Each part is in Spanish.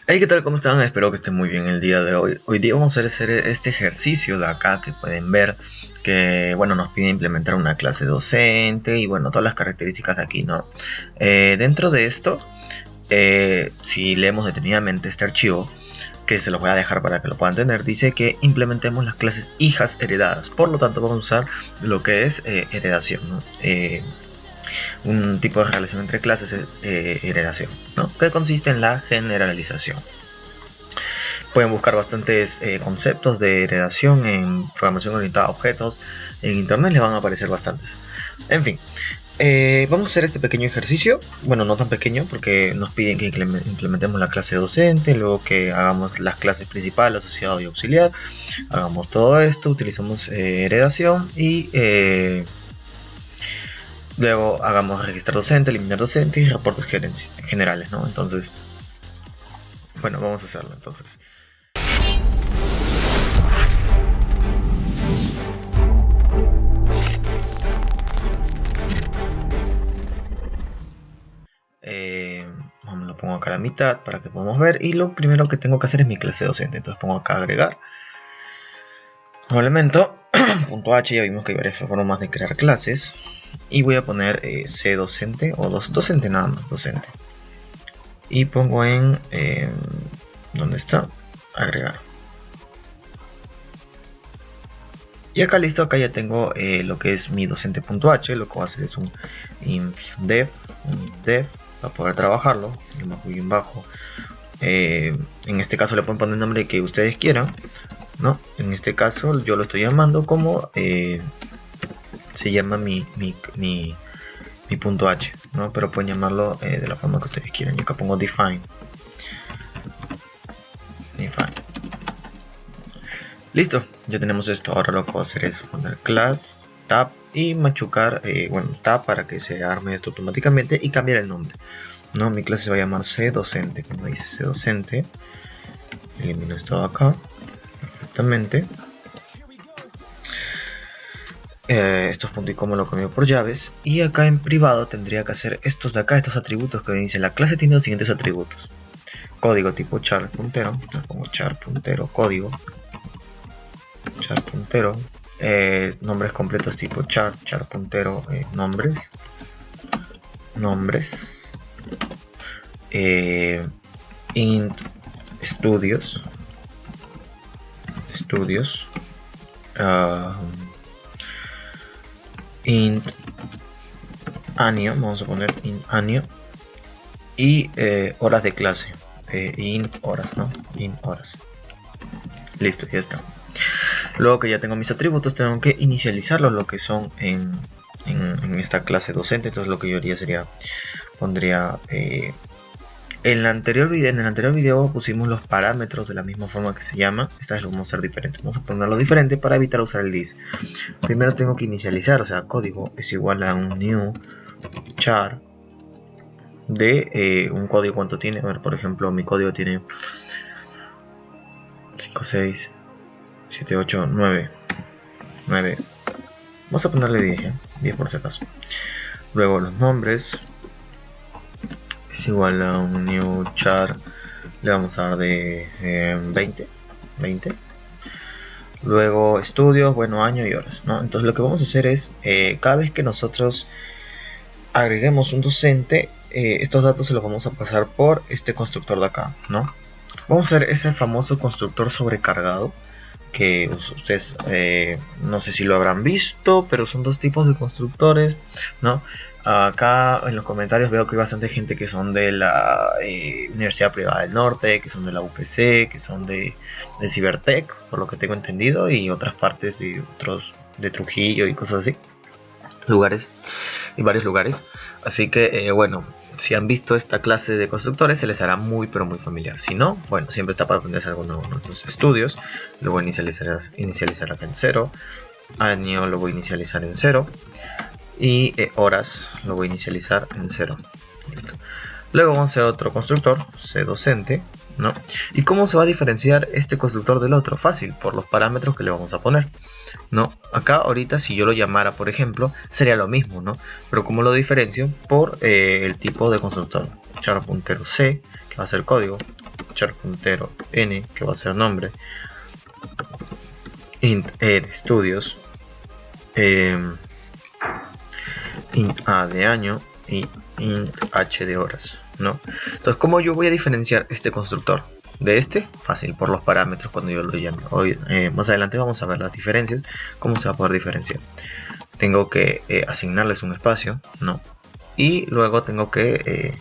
Hey, ¿qué tal? ¿Cómo están? Espero que estén muy bien el día de hoy. Hoy día vamos a hacer este ejercicio de acá que pueden ver que, bueno, nos pide implementar una clase docente y, bueno, todas las características de aquí, ¿no? Dentro de esto, si leemos detenidamente este archivo, que se los voy a dejar para que lo puedan tener, dice que implementemos las clases hijas heredadas. Por lo tanto, vamos a usar lo que es heredación, ¿no? Un tipo de relación entre clases es heredación, ¿no? Que consiste en la generalización. Pueden buscar bastantes conceptos de heredación en programación orientada a objetos. En internet les van a aparecer bastantes. En fin, vamos a hacer este pequeño ejercicio. Bueno, no tan pequeño porque nos piden que implementemos la clase docente, luego que hagamos las clases principal, asociado y auxiliar. Hagamos todo esto, utilizamos heredación y luego hagamos registrar docente, eliminar docente y reportes generales, ¿no? Entonces, bueno, vamos a hacerlo entonces. Lo pongo acá a la mitad para que podamos ver, y lo primero que tengo que hacer es mi clase docente. Entonces pongo acá agregar nuevo elemento, punto h. Ya vimos que hay varias formas de crear clases, y voy a poner c docente o docente, nada más docente, y pongo en ¿dónde está? Agregar. Y acá listo, acá ya tengo lo que es mi docente.h. Lo que voy a hacer es un dev para poder trabajarlo, bien bajo. En este caso le pueden poner el nombre que ustedes quieran, ¿no? En este caso yo lo estoy llamando como se llama mi punto h, ¿no? Pero pueden llamarlo de la forma que ustedes quieran. Yo acá pongo define. Listo, ya tenemos esto. Ahora lo que voy a hacer es poner class, tab y machucar, tab para que se arme esto automáticamente y cambiar el nombre. No, mi clase se va a llamar C docente. Cuando dice C docente, elimino esto de acá perfectamente. Estos puntos y coma lo cambio por llaves. Y acá en privado tendría que hacer estos de acá, estos atributos que dice la clase tiene los siguientes atributos: código tipo char puntero, entonces pongo char puntero código, char puntero, nombres completos tipo char puntero nombres, int estudios, int año, vamos a poner int año, y horas de clase, int horas, ¿no? Int horas. Listo, ya está. Luego que ya tengo mis atributos, tengo que inicializarlos, lo que son en esta clase docente. Entonces lo que yo haría sería, pondría en el anterior video pusimos los parámetros de la misma forma que se llama. Esta vez lo vamos a hacer diferente, vamos a ponerlo diferente para evitar usar el this. Primero tengo que inicializar, o sea, código es igual a un new char de un código. ¿Cuánto tiene? A ver, por ejemplo, mi código tiene 5, 6, 7, 8, 9. Vamos a ponerle 10, 10 por si acaso. Luego los nombres es igual a un new char, le vamos a dar de 20. Luego estudios, bueno, año y horas, ¿no? Entonces lo que vamos a hacer es, cada vez que nosotros agreguemos un docente, estos datos se los vamos a pasar por este constructor de acá, ¿no? Vamos a hacer ese famoso constructor sobrecargado, que ustedes no sé si lo habrán visto, pero son dos tipos de constructores, ¿no? Acá en los comentarios veo que hay bastante gente que son de la Universidad Privada del Norte, que son de la UPC, que son de Cibertech, por lo que tengo entendido, y otras partes de Trujillo y cosas así, varios lugares. Así que bueno, si han visto esta clase de constructores se les hará muy pero muy familiar. Si no, bueno, siempre está para aprenderse algo nuevo, ¿no? Entonces estudios lo voy a inicializar acá en 0, año lo voy a inicializar en 0 y horas lo voy a inicializar en 0. Listo. Luego vamos a hacer otro constructor, cdocente, ¿no? ¿Y cómo se va a diferenciar este constructor del otro? Fácil, por los parámetros que le vamos a poner, ¿no? Acá ahorita si yo lo llamara, por ejemplo, sería lo mismo, ¿no? Pero como lo diferencio por el tipo de constructor, char puntero c, que va a ser código, char puntero n, que va a ser nombre, int e de estudios, int a de año y int h de horas, ¿no? Entonces, ¿cómo yo voy a diferenciar este constructor de este? Fácil, por los parámetros cuando yo lo llame. Hoy, más adelante vamos a ver las diferencias, cómo se va a poder diferenciar. Tengo que asignarles un espacio, ¿no? Y luego tengo que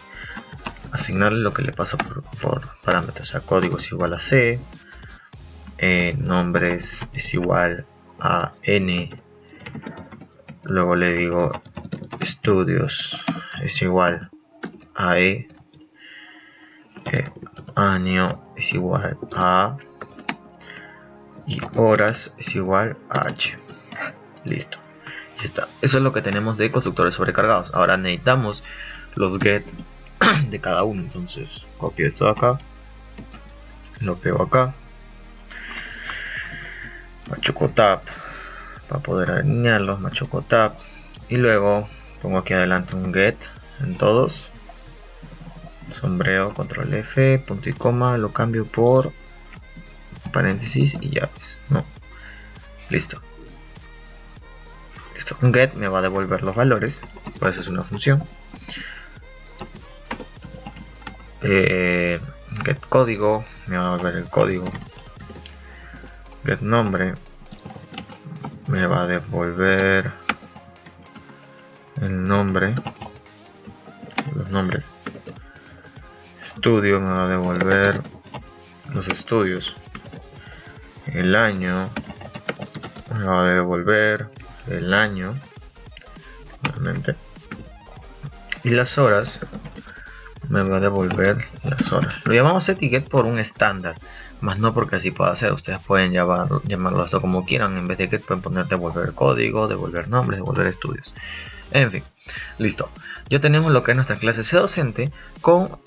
asignarle lo que le paso por parámetros. O sea, código es igual a c, nombres es igual a n, luego le digo estudios es igual a e, año es igual a y horas es igual a h. Listo, ya está. Eso es lo que tenemos de constructores sobrecargados. Ahora necesitamos los get de cada uno. Entonces copio esto de acá, lo pego acá, machuco tab para poder alinearlos, machuco tab y luego pongo aquí adelante un get en todos, sombrero, control F, punto y coma, lo cambio por paréntesis y llaves, no, listo. Un get me va a devolver los valores, por eso es una función. Get código me va a devolver el código. Get nombre me va a devolver el nombre, los nombres. Estudio me va a devolver los estudios. El año me va a devolver el año nuevamente, y las horas me va a devolver las horas. Lo llamamos setGet por un estándar, más no porque así pueda ser. Ustedes pueden llamarlo esto como quieran. En vez de get pueden poner devolver código, devolver nombres, devolver estudios, en fin. Listo, ya tenemos lo que es nuestra clase cDocente con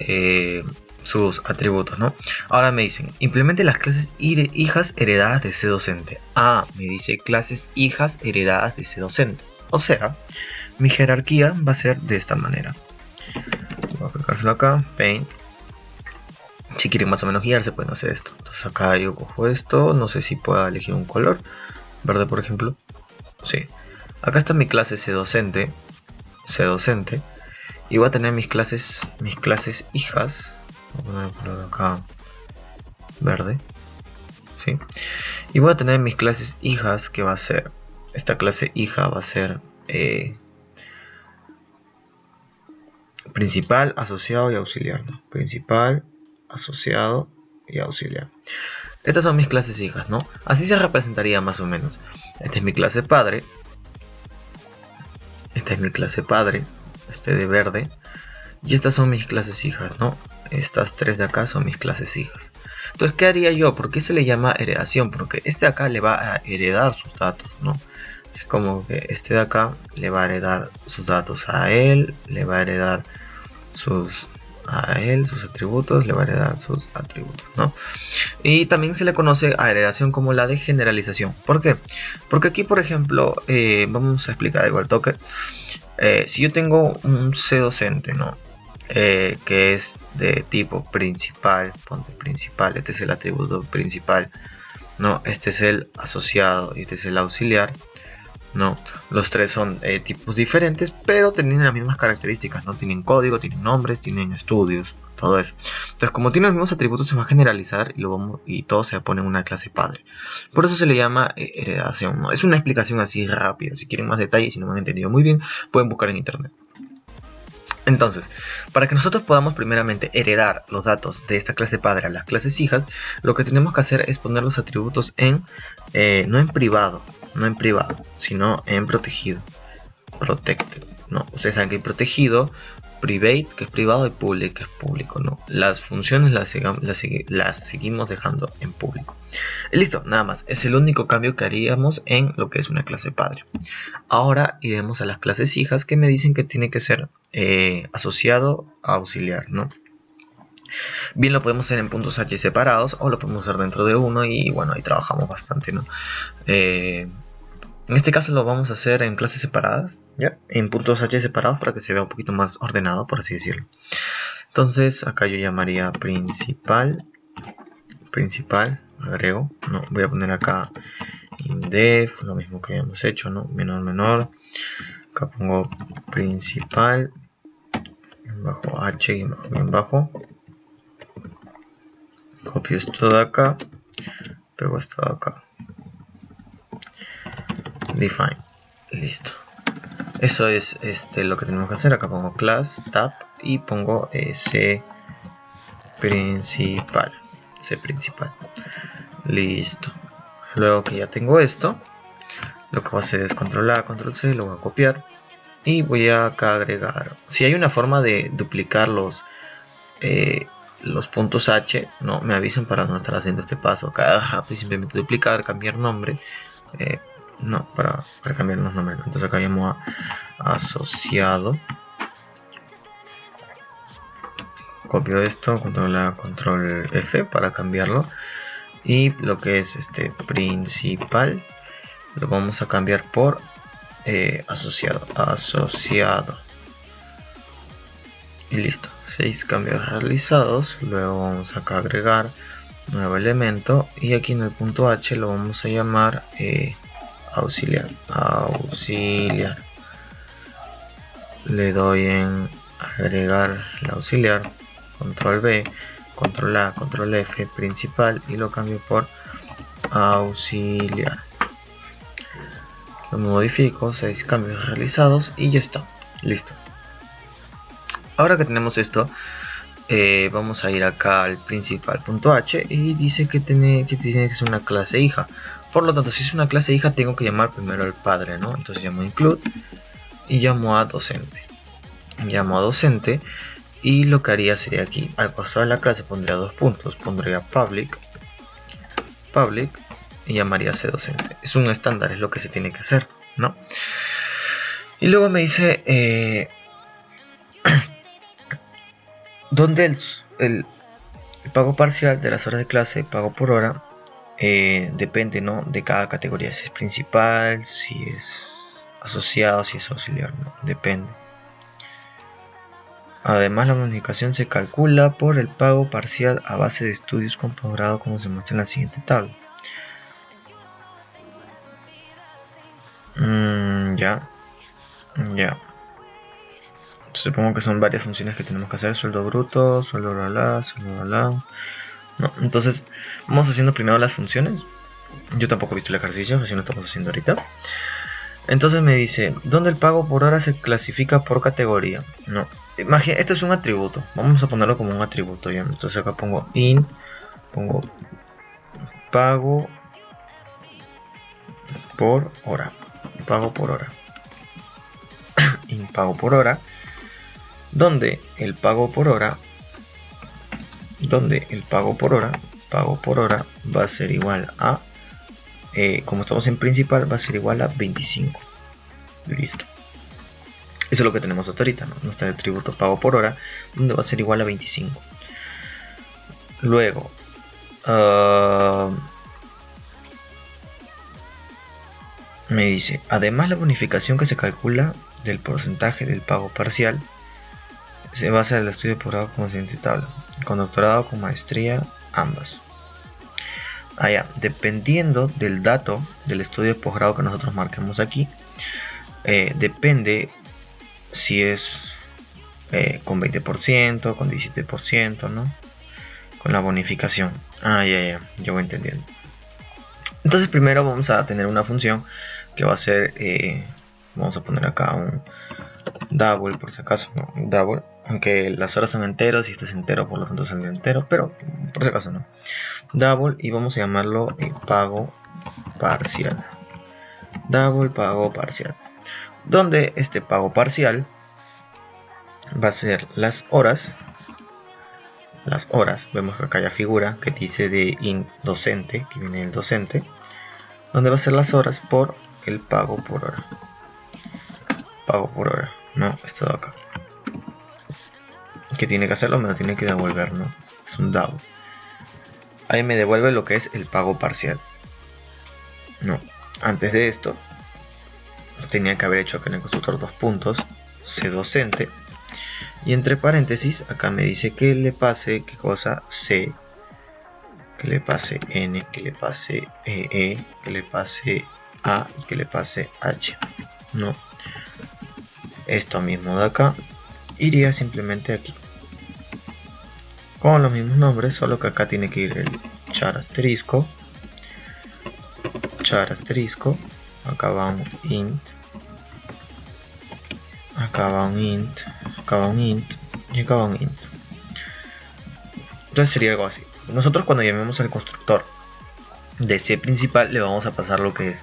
sus atributos, ¿no? Ahora me dicen, implemente las clases hijas heredadas de cDocente. Ah, me dice clases hijas heredadas de cDocente. O sea, mi jerarquía va a ser de esta manera. Voy a aplicárselo acá, Paint. Si quieren más o menos guiarse, pueden hacer esto. Entonces acá yo cojo esto, no sé si pueda elegir un color, verde por ejemplo. Sí, acá está mi clase cDocente, y voy a tener mis clases hijas. Voy a poner el color acá verde, ¿sí? Y voy a tener mis clases hijas, que va a ser, esta clase hija va a ser principal, asociado y auxiliar, ¿no? Principal, asociado y auxiliar. Estas son mis clases hijas, ¿no? Así se representaría más o menos. Esta es mi clase padre. Esta es mi clase padre, de verde. Y estas son mis clases hijas, ¿no? Estas tres de acá son mis clases hijas. Entonces, ¿qué haría yo? ¿Por qué se le llama heredación? Porque este de acá le va a heredar sus datos, ¿no? Es como que este de acá le va a heredar sus datos a él, le va a heredar sus atributos, le va a heredar sus atributos, ¿no? Y también se le conoce a heredación como la de generalización. ¿Por qué? Porque aquí, por ejemplo, vamos a explicar algo al toque. Si yo tengo un cDocente, ¿no? Que es de tipo principal, ponte principal, este es el atributo principal, ¿no? Este es el asociado y este es el auxiliar, ¿no? Los tres son tipos diferentes, pero tienen las mismas características, ¿no? Tienen código, tienen nombres, tienen estudios, todo eso. Entonces, como tienen los mismos atributos, se va a generalizar y todo se pone en una clase padre. Por eso se le llama heredación, ¿no? Es una explicación así rápida. Si quieren más detalles, si no me han entendido muy bien, pueden buscar en internet. Entonces, para que nosotros podamos primeramente heredar los datos de esta clase padre a las clases hijas, lo que tenemos que hacer es poner los atributos en, no en privado, sino en protegido, protected, ¿no? Ustedes saben que hay protegido, private, que es privado, y public, que es público, ¿no? Las funciones las seguimos dejando en público. Y listo, nada más. Es el único cambio que haríamos en lo que es una clase padre. Ahora iremos a las clases hijas, que me dicen que tiene que ser asociado a auxiliar, ¿no? Bien, lo podemos hacer en puntos H separados o lo podemos hacer dentro de uno, y bueno, ahí trabajamos bastante, ¿no? En este caso lo vamos a hacer en clases separadas, ¿ya? En puntos H separados, para que se vea un poquito más ordenado, por así decirlo. Entonces acá yo llamaría principal principal, agrego, no, voy a poner acá indef, lo mismo que habíamos hecho, ¿no? Menor, acá pongo principal, bajo h, bajo, copio esto de acá, pego esto de acá, define, listo. Eso es lo que tenemos que hacer. Acá pongo class, tab y pongo c principal. Listo. Luego que ya tengo esto, lo que voy a hacer es control A, control C, lo voy a copiar y voy a acá agregar. Si hay una forma de duplicar los puntos H, no me avisen para no estar haciendo este paso. Acá pues simplemente duplicar, cambiar nombre. No, para cambiar los nombres. Entonces acá llamo a asociado. Copio esto, control A, control F para cambiarlo. Y lo que es principal lo vamos a cambiar por asociado. Y listo. 6 cambios realizados. Luego vamos acá a agregar nuevo elemento. Y aquí en el punto H lo vamos a llamar auxiliar. Le doy en agregar el auxiliar, control B, control A, control F, principal, y lo cambio por auxiliar. Lo modifico, 6 cambios realizados y ya está, listo. Ahora que tenemos esto, vamos a ir acá al principal.h y dice que tiene que ser una clase hija. Por lo tanto, si es una clase hija, tengo que llamar primero al padre, ¿no? Entonces llamo include y llamo a docente. Y lo que haría sería aquí, al pasar a la clase pondría 2 puntos, pondría public y llamaría a docente. Es un estándar, es lo que se tiene que hacer, ¿no? Y luego me dice donde el pago parcial de las horas de clase, pago por hora, depende, ¿no?, de cada categoría, si es principal, si es asociado, si es auxiliar, ¿no? Depende. Además, la bonificación se calcula por el pago parcial a base de estudios con posgrado, como se muestra en la siguiente tabla. Ya. Supongo que son varias funciones que tenemos que hacer: sueldo bruto, sueldo bla. No, entonces vamos haciendo primero las funciones. Yo tampoco he visto el ejercicio, así lo estamos haciendo ahorita. Entonces me dice, ¿dónde el pago por hora se clasifica por categoría? No, imagina, esto es un atributo, vamos a ponerlo como un atributo, ¿ya? Entonces acá pongo int, pongo pago por hora, int pago por hora, donde el pago por hora va a ser igual a, como estamos en principal, va a ser igual a 25. Listo. Eso es lo que tenemos hasta ahorita, ¿no? Nuestro atributo pago por hora, donde va a ser igual a 25. Luego, me dice, además la bonificación que se calcula del porcentaje del pago parcial se basa en el estudio de posgrado con la siguiente tabla: con doctorado, con maestría, ambas. Dependiendo del dato del estudio de posgrado que nosotros marquemos aquí, depende si es con 20%, con 17%, ¿no? Con la bonificación. Yo voy entendiendo. Entonces primero vamos a tener una función que va a ser, vamos a poner acá un double, por si acaso, ¿no? Double, aunque las horas son enteros y este es entero, por lo tanto saldrá entero, pero por si acaso no. Double, y vamos a llamarlo pago parcial. Double pago parcial, donde este pago parcial va a ser las horas. Vemos que acá ya figura que dice de int docente, que viene del docente, donde va a ser las horas por el pago por hora. No, esto de acá, que tiene que hacerlo, me lo tiene que devolver, ¿no? Es un double. Ahí me devuelve lo que es el pago parcial. No, antes de esto tenía que haber hecho acá en el constructor 2 puntos, c docente, y entre paréntesis acá me dice que le pase qué cosa, c que le pase N, que le pase E, que le pase A y que le pase H, ¿no? Esto mismo de acá iría simplemente aquí con los mismos nombres, solo que acá tiene que ir el char asterisco, acá va un int, acá va un int, acá va un int y acá va un int. Entonces sería algo así. Nosotros cuando llamemos al constructor de C principal le vamos a pasar lo que es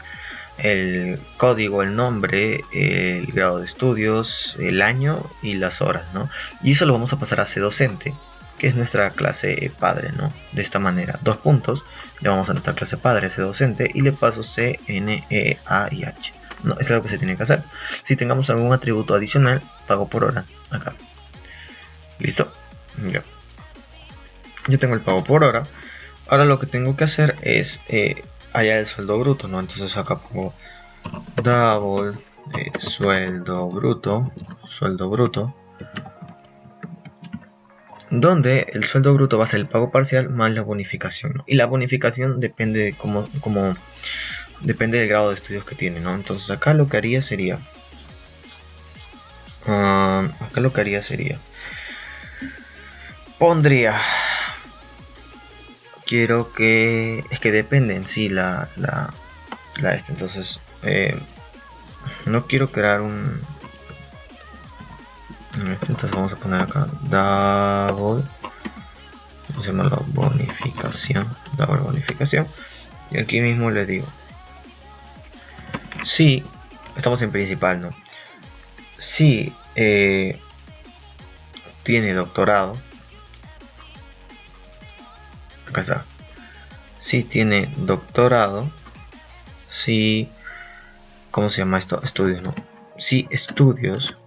el código, el nombre, el grado de estudios, el año y las horas, ¿no? Y eso lo vamos a pasar a C docente, que es nuestra clase padre, ¿no? De esta manera, 2 puntos, le vamos a nuestra clase padre, C docente, y le paso C, N, E, A y H. No, es lo que se tiene que hacer. Si tengamos algún atributo adicional, pago por hora, acá. ¿Listo? Ya. Yo tengo el pago por hora. Ahora lo que tengo que hacer es allá el sueldo bruto, ¿no? Entonces acá pongo double sueldo bruto, donde el sueldo bruto va a ser el pago parcial más la bonificación, ¿no? Y la bonificación depende de depende del grado de estudios que tiene, ¿no? Entonces acá lo que haría sería pondría, quiero que, es que depende en sí entonces no quiero crear un entonces vamos a poner acá double, vamos a llamarlo bonificación, double bonificación, y aquí mismo le digo si estamos en principal, ¿no? Si tiene doctorado, acá está, si tiene doctorado, si, ¿cómo se llama esto? Estudios, ¿no? Si estudios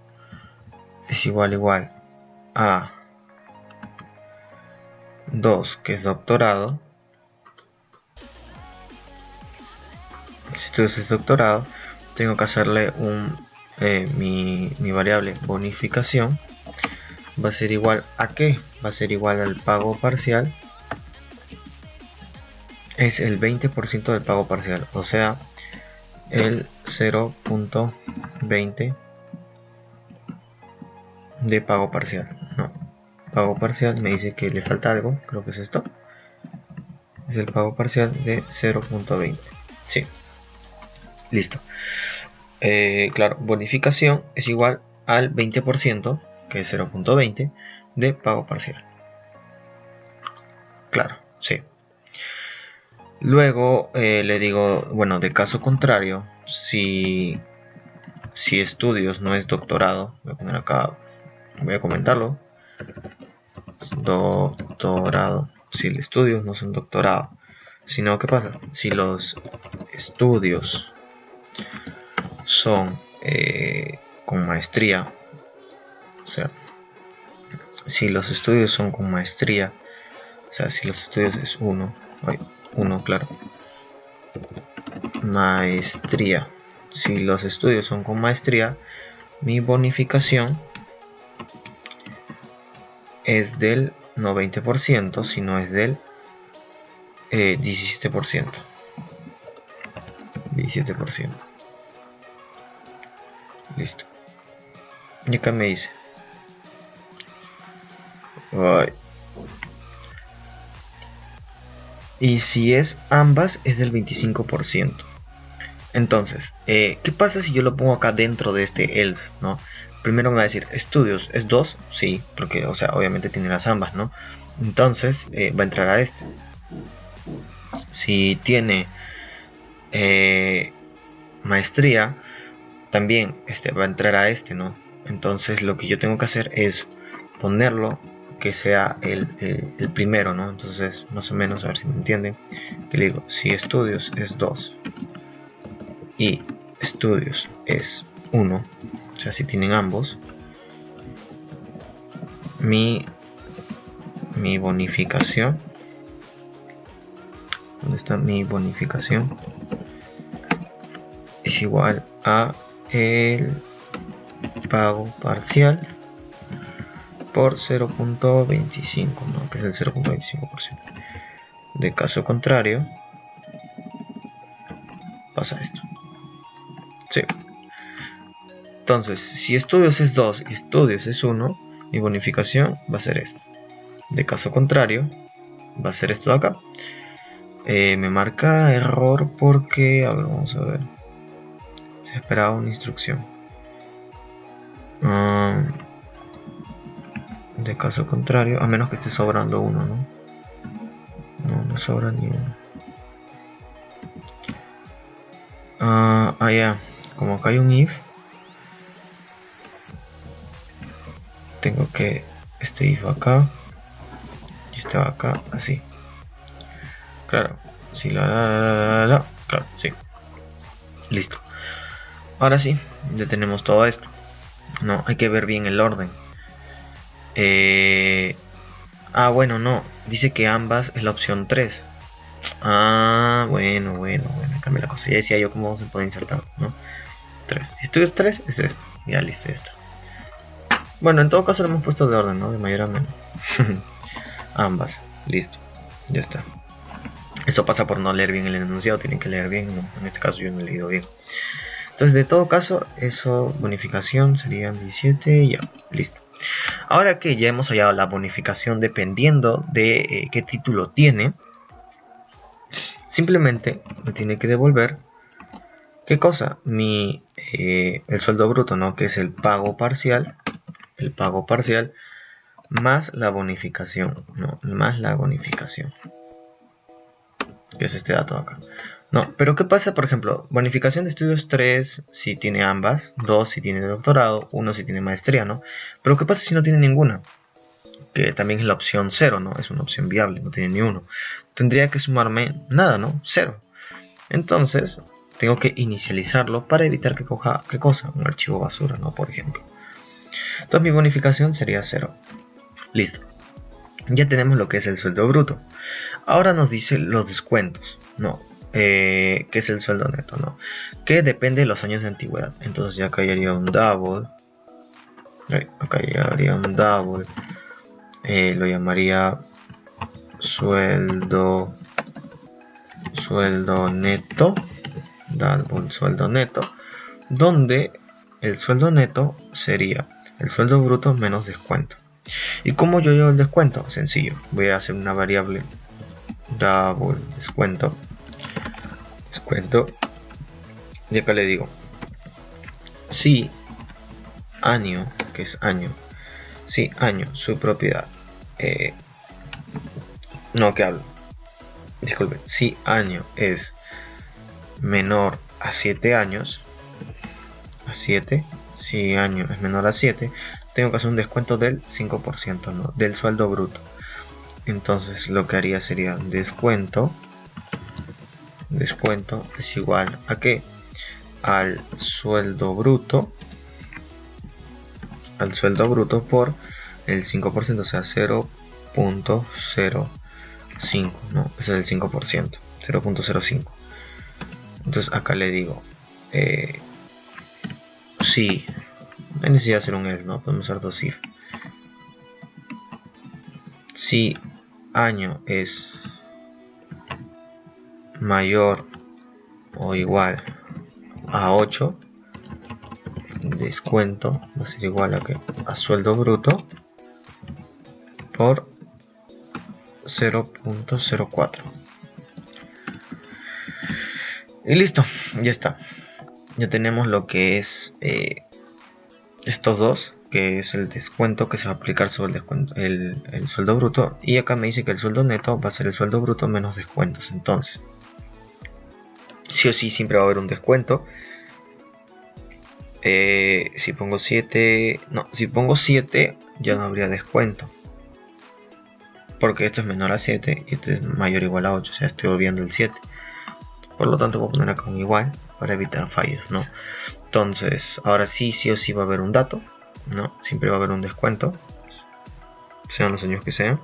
es igual a 2, que es doctorado, si estudios es doctorado, tengo que hacerle mi variable bonificación va a ser igual a ¿qué? Va a ser igual al pago parcial, es el 20% del pago parcial, o sea, el 0.20 de pago parcial. No, pago parcial me dice que le falta algo, creo que es esto, es el pago parcial de 0.20. sí, listo. Claro, bonificación es igual al 20%, que es 0.20 de pago parcial. Claro, sí. Luego le digo, bueno, de caso contrario, si estudios no es doctorado, voy a poner acá, voy a comentarlo, doctorado, si los estudios no son doctorado, sino, ¿qué pasa? Si los estudios son con maestría, o sea, si los estudios son con maestría, o sea, si los estudios es uno, claro, maestría, si los estudios son con maestría, mi bonificación es del no 20%, sino es del 17%. 17%. Listo. Y acá me dice. Y si es ambas, es del 25%. Entonces, ¿qué pasa si yo lo pongo acá dentro de este else, ¿no? Primero me va a decir, estudios, ¿es 2? Sí, porque, o sea, obviamente tiene las ambas, ¿no? Entonces, va a entrar a este. Si tiene maestría, también va a entrar a este, ¿no? Entonces, lo que yo tengo que hacer es ponerlo que sea el primero, ¿no? Entonces, más o menos, a ver si me entienden, que le digo, si estudios es 2 y estudios es 1, o sea, si tienen ambos, mi bonificación, ¿dónde está mi bonificación? Es igual a el pago parcial por 0.25, ¿no? Que es el 0.25%. De caso contrario, pasa esto. Sí. Entonces, si estudios es 2 y estudios es 1, mi bonificación va a ser esto. De caso contrario, va a ser esto de acá. Me marca error porque, a ver, vamos a ver. Se esperaba una instrucción. De caso contrario, a menos que esté sobrando uno, ¿no? No sobra ni uno. Ya. Como acá hay un if, tengo que este if acá y este acá, así. Claro, sí, claro, sí. Listo. Ahora sí, ya tenemos todo esto. No, hay que ver bien el orden. Bueno, no. Dice que ambas es la opción 3. Bueno, cambié la cosa. Ya decía yo cómo se puede insertar, ¿no? 3. Si estudias 3, es esto. Ya listo, ya está. Bueno, en todo caso lo hemos puesto de orden, ¿no? De mayor a menor. Ambas. Listo. Ya está. Eso pasa por no leer bien el enunciado. Tienen que leer bien, ¿no? En este caso yo no he leído bien. Entonces, de todo caso, eso, bonificación serían 17 y ya. Listo. Ahora que ya hemos hallado la bonificación dependiendo de qué título tiene, simplemente me tiene que devolver ¿qué cosa? El sueldo bruto, ¿no? Que es el pago parcial más la bonificación, ¿no? Más la bonificación, que es este dato acá. No, pero ¿qué pasa? Por ejemplo, bonificación de estudios 3 si tiene ambas, 2 si tiene doctorado, 1 si tiene maestría, ¿no? Pero ¿qué pasa si no tiene ninguna? Que también es la opción 0, ¿no? Es una opción viable, no tiene ni uno. Tendría que sumarme nada, ¿no? 0. Entonces, tengo que inicializarlo para evitar que coja, ¿qué cosa? Un archivo basura, ¿no? Por ejemplo. Entonces mi bonificación sería 0. Listo. Ya tenemos lo que es el sueldo bruto. Ahora nos dice los descuentos, ¿no? Que es el sueldo neto, ¿no? Que depende de los años de antigüedad. Entonces ya acá ya haría un double. Acá ya haría un double. Lo llamaría sueldo neto. Double sueldo neto. Donde el sueldo neto sería el sueldo bruto menos descuento. ¿Y cómo yo llevo el descuento? Sencillo. Voy a hacer una variable double descuento. Y acá le digo si año, que es año, si año, su propiedad, no, que hablo, disculpen, si año es menor a 7 años, si año es menor a 7, tengo que hacer un descuento del 5%, ¿no? Del sueldo bruto. Entonces lo que haría sería descuento es igual a ¿qué? Al sueldo bruto por el 5%, o sea 0.05, ¿no? Ese es el 5%, 0.05. Entonces acá le digo si no hay necesidad de hacer un else, ¿no? Podemos usar dos if. Si año es mayor o igual a 8, descuento va a ser igual a ¿qué? A sueldo bruto por 0.04. Y listo, ya está. Ya tenemos lo que es estos dos, que es el descuento que se va a aplicar sobre el sueldo bruto. Y acá me dice que el sueldo neto va a ser el sueldo bruto menos descuentos. Entonces, sí o sí siempre va a haber un descuento. Si pongo 7, ya no habría descuento, porque esto es menor a 7 y esto es mayor o igual a 8, o sea, estoy obviando el 7. Por lo tanto voy a poner acá un igual para evitar fallas, ¿no? Entonces, ahora sí o sí va a haber un dato, ¿no? Siempre va a haber un descuento, sean los años que sean.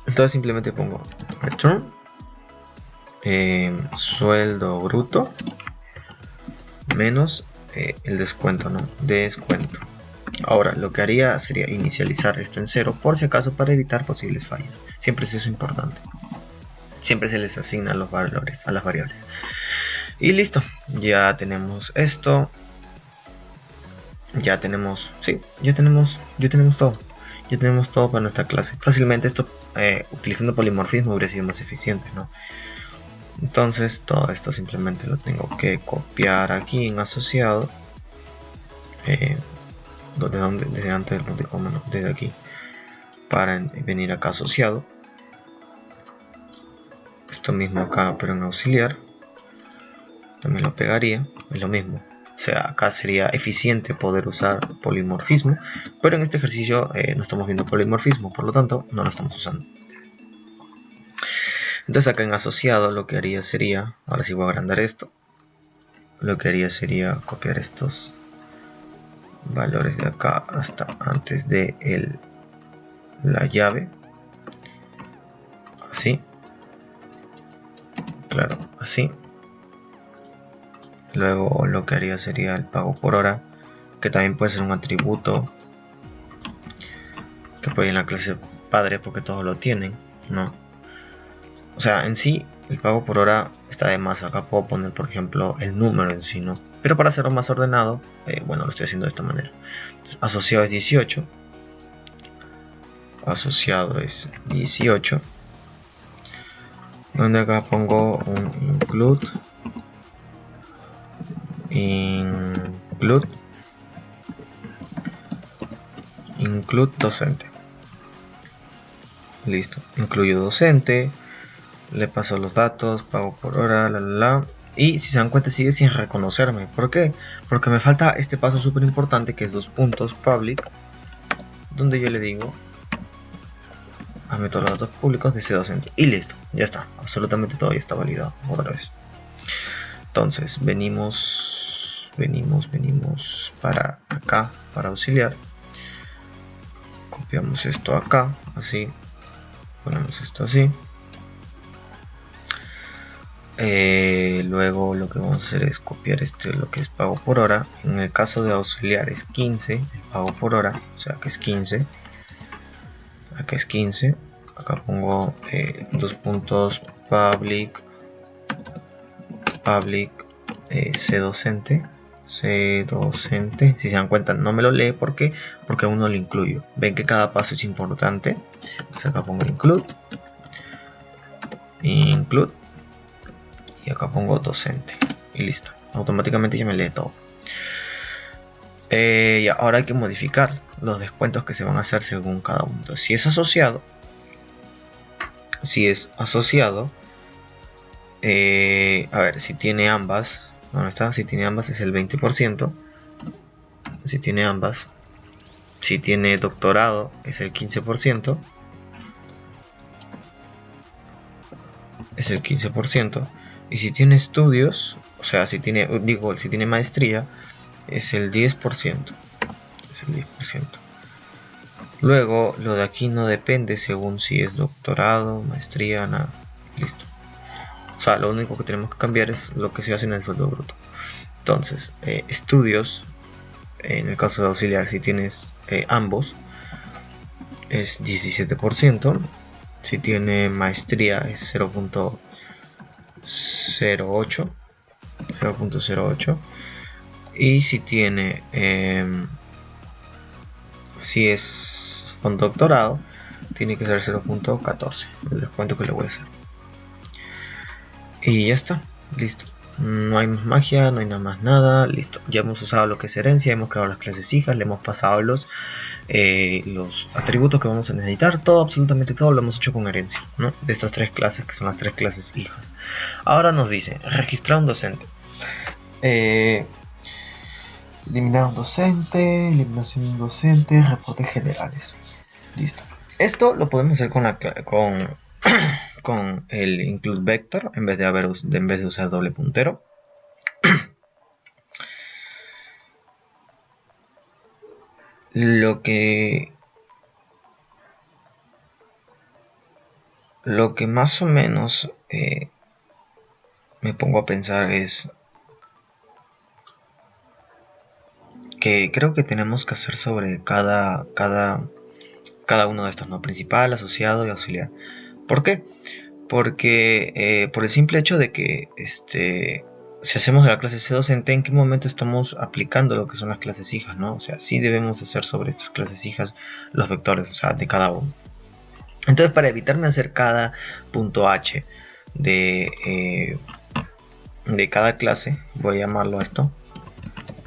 Entonces simplemente pongo return sueldo bruto menos el descuento, ¿no? Descuento. Ahora lo que haría sería inicializar esto en 0 por si acaso para evitar posibles fallas. Siempre es eso importante. siempre se les asignan los valores a las variables. Y listo, ya tenemos esto. Ya tenemos todo. Ya tenemos todo para nuestra clase. Fácilmente esto, utilizando polimorfismo, hubiera sido más eficiente, ¿no? Entonces todo esto simplemente lo tengo que copiar aquí en asociado. Desde antes del multicomando, desde aquí, para venir acá asociado. Esto mismo acá, pero en auxiliar. También lo pegaría, es lo mismo. O sea, acá sería eficiente poder usar polimorfismo, pero en este ejercicio no estamos viendo polimorfismo, por lo tanto no lo estamos usando. Entonces acá en asociado lo que haría sería, ahora sí voy a agrandar esto, lo que haría sería copiar estos valores de acá hasta antes de la llave, así, claro, así. Luego lo que haría sería el pago por hora, que también puede ser un atributo que puede ir en la clase padre porque todos lo tienen, ¿no? O sea, en sí el pago por hora está de más. Acá puedo poner, por ejemplo, el número en sí, ¿no? Pero para hacerlo más ordenado, bueno, lo estoy haciendo de esta manera. Entonces, asociado es 18. Asociado es 18. Donde acá pongo un include docente. Listo, incluyo docente, le paso los datos, pago por hora, y si se dan cuenta sigue sin reconocerme. ¿Por qué? Porque me falta este paso súper importante, que es 2 puntos public, donde yo le digo hazme todos los datos públicos de ese docente, y listo, ya está, absolutamente todo ya está validado otra vez. Entonces venimos para acá, para auxiliar, copiamos esto acá, así, ponemos esto así. Luego lo que vamos a hacer es copiar lo que es pago por hora. En el caso de auxiliar es 15 el pago por hora, o sea que es 15. Acá es 15. Acá pongo 2 puntos public c docente. Si se dan cuenta no me lo lee, ¿por qué? Porque aún no lo incluyo. Ven que cada paso es importante. Entonces acá pongo include, y acá pongo docente y listo, automáticamente ya me lee todo. Y ahora hay que modificar los descuentos que se van a hacer según cada uno. Entonces, si es asociado, a ver, si tiene ambas, ¿dónde está? Si tiene ambas es el 20%. Si tiene ambas, si tiene doctorado es el 15%. Es el 15%. Y si tiene estudios, o sea, si tiene maestría, es el 10%. Es el 10%. Luego, lo de aquí no depende según si es doctorado, maestría, nada. Listo. O sea, lo único que tenemos que cambiar es lo que se hace en el sueldo bruto. Entonces, estudios, en el caso de auxiliar, si tienes ambos, es 17%. Si tiene maestría es 0.08. Y si tiene si es con doctorado, tiene que ser 0.14 el descuento que le voy a hacer. Y ya está, listo. No hay más magia, no hay nada más nada, listo. Ya hemos usado lo que es herencia, hemos creado las clases hijas, le hemos pasado los atributos que vamos a necesitar, todo, absolutamente todo lo hemos hecho con herencia, ¿no? De estas 3 clases que son las 3 clases hijas. Ahora nos dice registrar un docente, eliminar un docente, eliminación de un docente, reportes generales. Listo. Esto lo podemos hacer con el include vector en vez de usar doble puntero. Lo que más o menos me pongo a pensar es que creo que tenemos que hacer sobre cada uno de estos, ¿no? Principal, asociado y auxiliar. ¿Por qué? porque por el simple hecho de que si hacemos de la clase C docente, ¿en qué momento estamos aplicando lo que son las clases hijas, ¿no? O sea, sí debemos hacer sobre estas clases hijas los vectores, o sea, de cada uno. Entonces, para evitarme hacer cada punto H de cada clase, voy a llamarlo a esto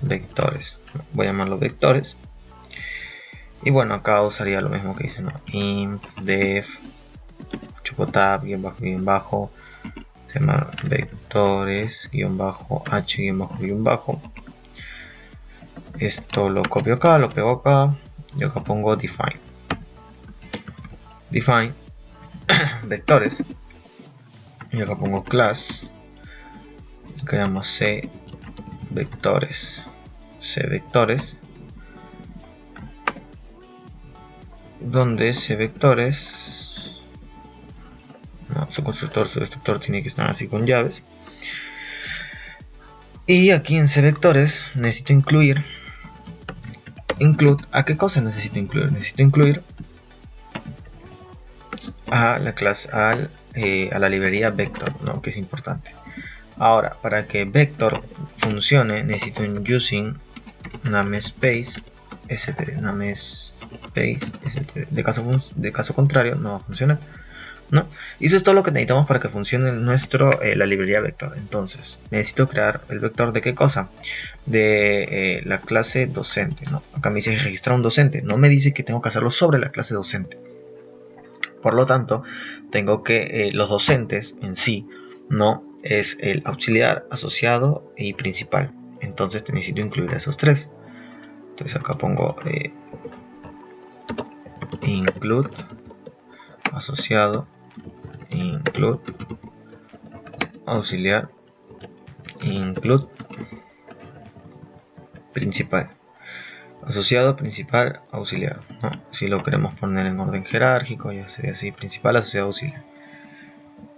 vectores. Voy a llamarlo vectores. Y bueno, acá usaría lo mismo que hice, ¿no? Int def tab guión bajo se llama vectores h esto lo copio acá, lo pego acá y acá pongo define vectores y acá pongo class que llama c vectores donde c vectores no, su constructor, su destructor tiene que estar así con llaves. Y aquí en cvectores necesito incluir ¿a qué cosa necesito incluir? Necesito incluir a la clase a la librería vector, ¿no? Que es importante. Ahora, para que vector funcione necesito un using namespace std, de caso contrario no va a funcionar, ¿no? Y eso es todo lo que necesitamos para que funcione la librería vector. Entonces necesito crear el vector de qué cosa, de la clase docente, ¿no? Acá me dice registrar un docente, no me dice que tengo que hacerlo sobre la clase docente. Por lo tanto, tengo que los docentes en sí, no es el auxiliar, asociado y principal. Entonces necesito incluir a esos tres. Entonces acá pongo include asociado, include auxiliar, include principal. Asociado, principal, auxiliar, ¿no? Si lo queremos poner en orden jerárquico, ya sería así: principal, asociado, auxiliar.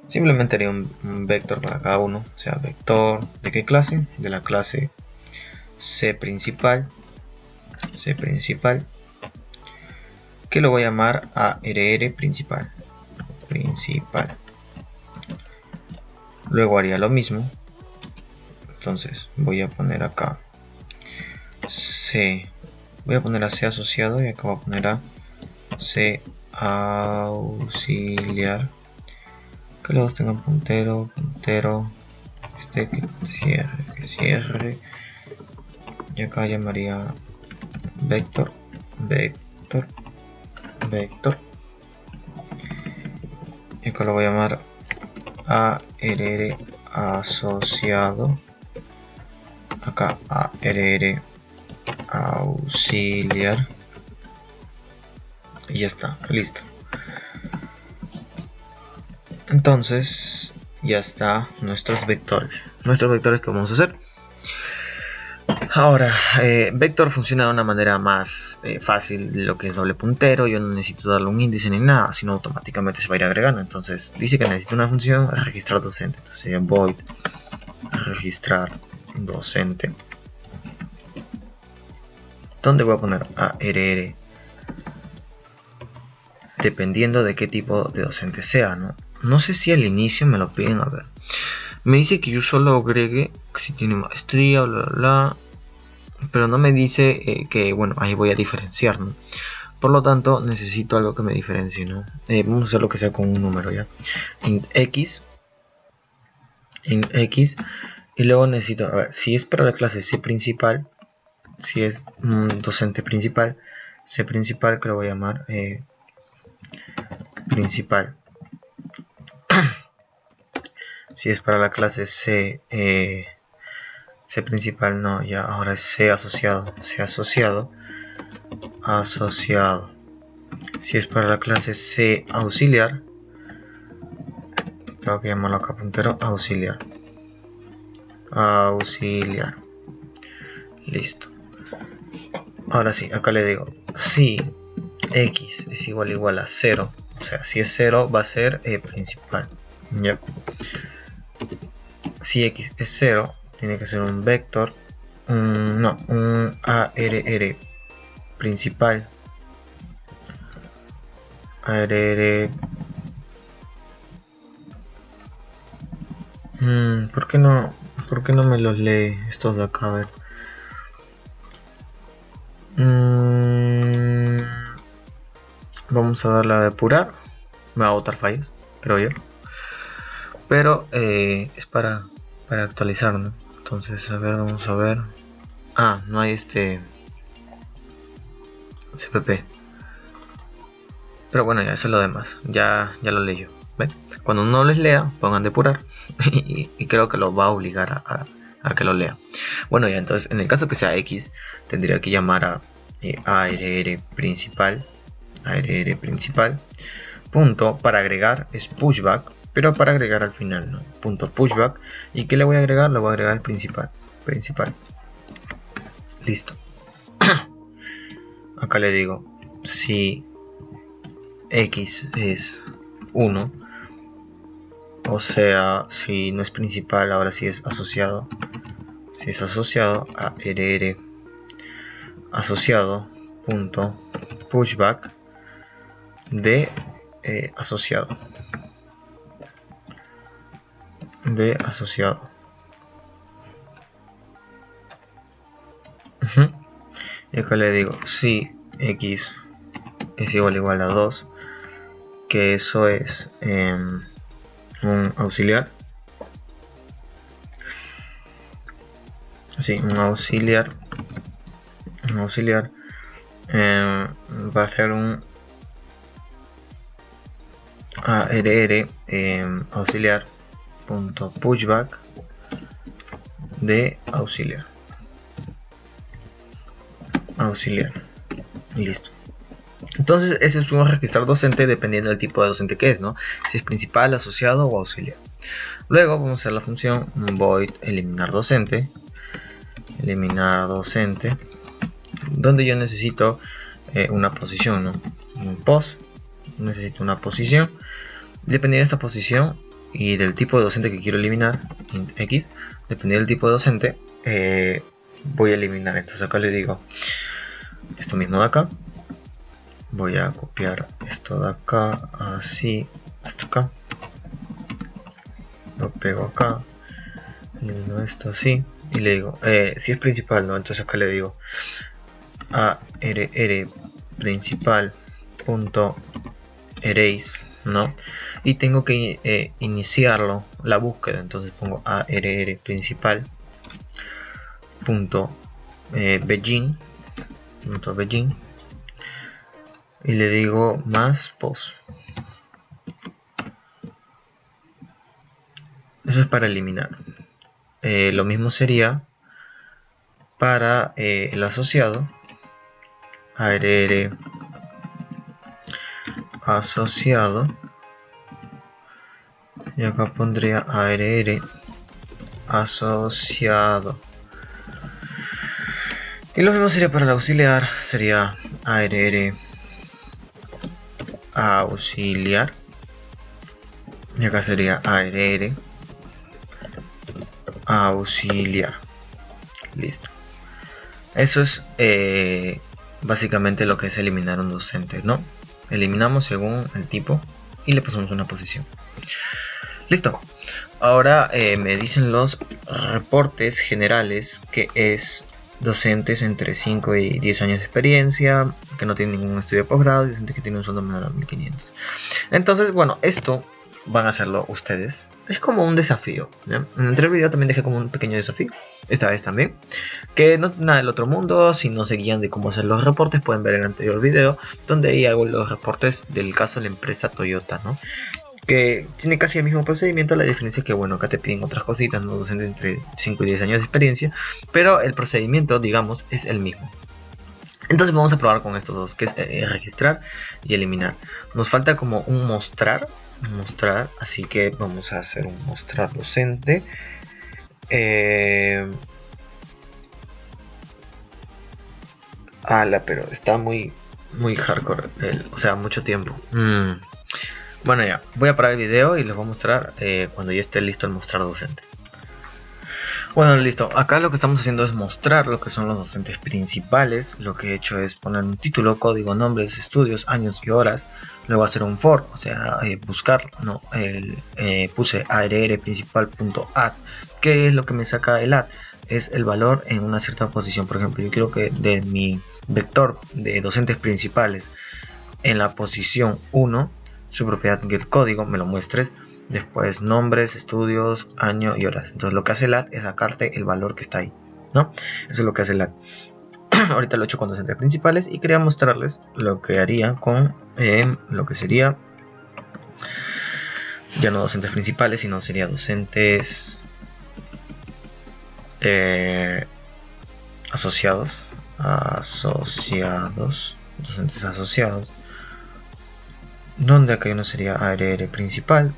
Simplemente haría un vector para cada uno, o sea, vector de qué clase, de la clase C principal, que lo voy a llamar ARR principal. Luego haría lo mismo, entonces voy a poner acá C. Voy a poner a C asociado y acá voy a poner a C auxiliar. Que los dos tengan puntero, que cierre. Y acá llamaría vector. Y acá lo voy a llamar ARR asociado. Acá ARR auxiliar. Y ya está, listo. Entonces ya está nuestros vectores que vamos a hacer. Ahora, vector funciona de una manera más fácil de lo que es doble puntero. Yo no necesito darle un índice ni nada, sino automáticamente se va a ir agregando. Entonces dice que necesito una función registrar docente, entonces sería void registrar docente, donde voy a poner ARR dependiendo de qué tipo de docente sea, no sé si al inicio me lo piden. A ver, me dice que yo solo agregue si tiene maestría, bla bla bla, pero no me dice que, bueno, ahí voy a diferenciar, ¿no? Por lo tanto necesito algo que me diferencie, ¿no? Vamos a hacer lo que sea con un número, ya. int x, y luego necesito, a ver, si es para la clase C principal, si es un docente principal, C principal, que lo voy a llamar principal. Si es para la clase C principal, no, ya ahora es C asociado. Si es para la clase C auxiliar, tengo que llamarlo acá puntero auxiliar. Listo. Ahora sí, acá le digo si x es igual a 0, o sea, si es 0 va a ser principal, ¿ya? Si x es 0, tiene que ser un vector, un ARR principal, ARR ¿Por qué no me los lee estos de acá? A ver. Vamos a darle a depurar. Me va a botar fallos, creo yo. Pero es para actualizar, ¿no? Entonces, a ver, vamos a ver. No hay CPP. Pero bueno, ya eso es lo demás. Ya lo leí yo. ¿Ven? Cuando no les lea, pongan depurar. y creo que lo va a obligar a que lo lea. Bueno, ya entonces, en el caso que sea X, tendría que llamar a ARR principal. ARR principal. Punto para agregar es pushback. Pero para agregar al final, ¿no? Punto pushback. ¿Y qué le voy a agregar? Le voy a agregar al principal. Listo. Acá le digo, si X es 1, o sea, si no es principal, ahora sí es asociado. Si es asociado a RR asociado punto pushback de asociado. Y acá le digo si X es igual a 2, que eso es un auxiliar. Sí, un auxiliar va a ser un ARR auxiliar punto pushback de auxiliar. Listo. Entonces ese es un registrar docente dependiendo del tipo de docente que es, ¿no? Si es principal, asociado o auxiliar. Luego vamos a hacer la función void eliminar docente, donde yo necesito una posición, ¿no? Un post, necesito una posición. Dependiendo de esta posición y del tipo de docente que quiero eliminar, X, dependiendo del tipo de docente, voy a eliminar. Entonces acá le digo esto mismo de acá. Voy a copiar esto de acá, así, hasta acá. Lo pego acá. Elimino esto así. Y le digo, si es principal, ¿no? Entonces acá le digo ARR principal punto erase, ¿no? Y tengo que iniciarlo, la búsqueda. Entonces pongo ARR principal punto begin y le digo más post. Eso es para eliminar. Lo mismo sería para el asociado. ARR asociado. Y acá pondría ARR asociado. Y lo mismo sería para el auxiliar. Sería ARR auxiliar. Y acá sería ARR auxiliar. Listo. Eso es básicamente lo que es eliminar un docente, ¿no? Eliminamos según el tipo y le pasamos una posición. Listo. Ahora me dicen los reportes generales que es docentes entre 5 y 10 años de experiencia, que no tienen ningún estudio de posgrado, y docentes que tienen un sueldo menor a 1500. Entonces, bueno, esto van a hacerlo ustedes. Es como un desafío, ¿no? En el anterior video también dejé como un pequeño desafío, esta vez también, que no nada del otro mundo. Si no se guían de cómo hacer los reportes, pueden ver el anterior video, donde ahí hago los reportes del caso de la empresa Toyota, ¿no? Que tiene casi el mismo procedimiento, la diferencia es que, bueno, acá te piden otras cositas, ¿no? Docentes entre 5 y 10 años de experiencia, pero el procedimiento, digamos, es el mismo. Entonces vamos a probar con estos dos, que es registrar y eliminar. Nos falta como un mostrar, así que vamos a hacer un mostrar docente. Pero está muy hardcore, o sea, mucho tiempo. Bueno, ya, voy a parar el video y les voy a mostrar cuando ya esté listo el mostrar docente. Bueno, listo. Acá lo que estamos haciendo es mostrar lo que son los docentes principales. Lo que he hecho es poner un título, código, nombres, estudios, años y horas. Luego hacer un for, o sea, buscar, ¿no? Puse arr principal.add. ¿Qué es lo que me saca el add? Es el valor en una cierta posición. Por ejemplo, yo quiero que de mi vector de docentes principales en la posición 1, su propiedad getCódigo, me lo muestres. Después nombres, estudios, año y horas. Entonces lo que hace el add es sacarte el valor que está ahí, ¿no? Eso es lo que hace el add. Ahorita lo he hecho con docentes principales y quería mostrarles lo que haría con lo que sería ya no docentes principales, sino sería docentes asociados, docentes asociados, donde acá no sería ARR principal,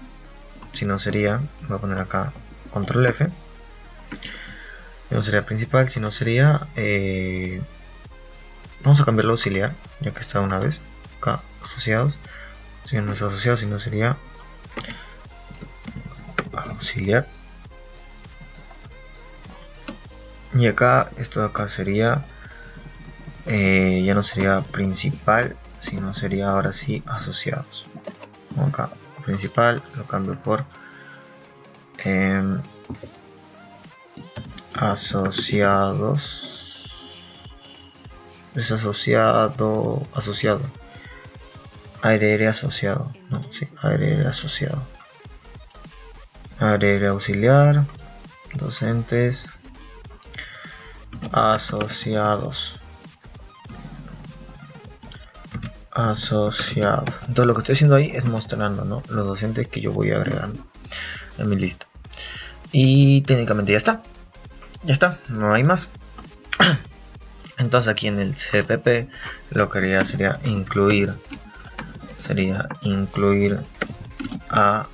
sino sería, voy a poner acá control F, no sería principal, sino sería vamos a cambiarlo a auxiliar, ya que está una vez acá asociados, si no es asociado, sino sería auxiliar. Y acá, esto de acá sería ya no sería principal, sino sería ahora sí asociados. Acá principal lo cambio por asociados. Es asociado, ARR asociado, no, sí, ARR asociado, ARR auxiliar, docentes asociados. Entonces lo que estoy haciendo ahí es mostrando, ¿no?, los docentes que yo voy agregando en mi lista. Y técnicamente ya está, no hay más. Entonces aquí en el CPP lo que haría sería incluir a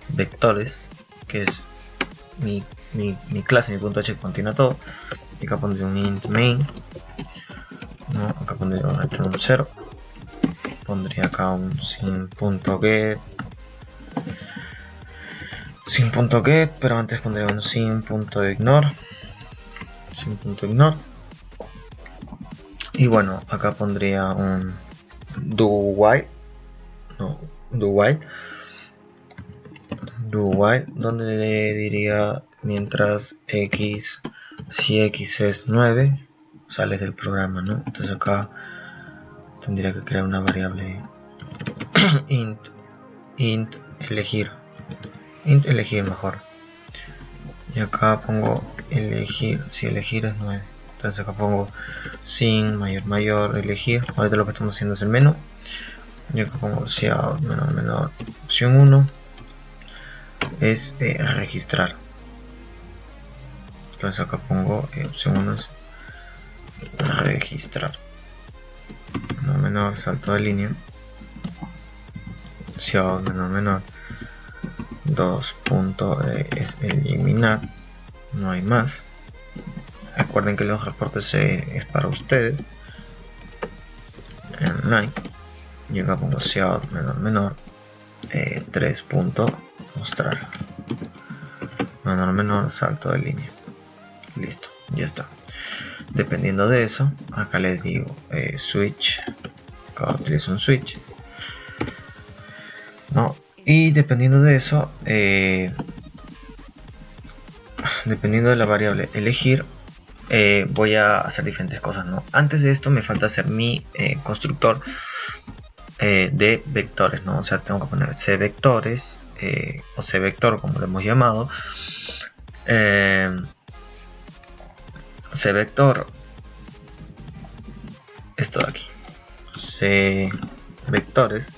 vectores, que es mi clase, mi punto H que contiene todo. Y acá pondría un int main, ¿no? Acá pondría un 0, pondría acá un sin.get, pero antes pondría un sin.ignore, y bueno, acá pondría un do while, donde le diría mientras x, si x es 9, sales del programa, ¿no? Entonces acá tendría que crear una variable int elegir mejor, y acá pongo elegir, si elegir es 9, entonces acá pongo sin mayor elegir. Ahorita lo que estamos haciendo es el menú, y acá pongo si menor opción 1 es registrar. Entonces acá pongo opción 1 es registrar, menor salto de línea, si menor 2 es eliminar, no hay más. Recuerden que los reportes es para ustedes en line, y acá pongo out menor 3 mostrar, menor salto de línea. Listo, ya está. Dependiendo de eso, acá les digo switch, acá utilizo un switch, ¿no? Y dependiendo de eso, dependiendo de la variable elegir, voy a hacer diferentes cosas, ¿no? Antes de esto me falta hacer mi constructor de vectores, ¿no? O sea, tengo que poner cvectores o cvector, como lo hemos llamado. Cvector, esto de aquí, cvectores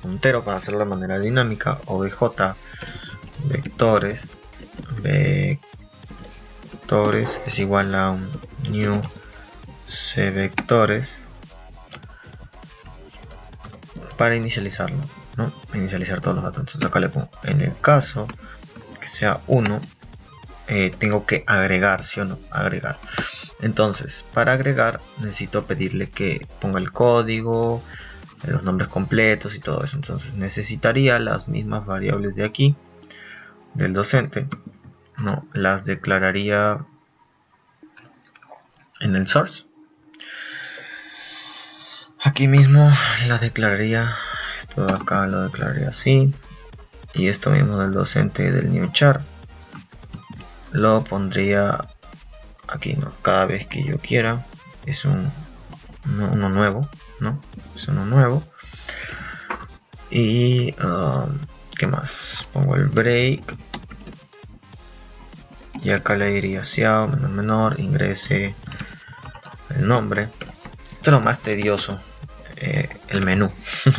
puntero para hacerlo de manera dinámica, obj vectores es igual a un new cvectores para inicializarlo, ¿no? Inicializar todos los datos. Entonces acá le pongo, en el caso que sea 1, tengo que agregar, ¿sí o no? Agregar. Entonces, para agregar necesito pedirle que ponga el código, los nombres completos y todo eso. Entonces necesitaría las mismas variables de aquí del docente, no, las declararía en el source. Aquí mismo las declararía, esto de acá lo declararía así, y esto mismo del docente del new char lo pondría aquí, ¿no? Cada vez que yo quiera. Es uno nuevo, ¿no? Es uno nuevo. Y ¿qué más? Pongo el break. Y acá le diría SEO menor, ingrese el nombre. Esto es lo más tedioso. El menú.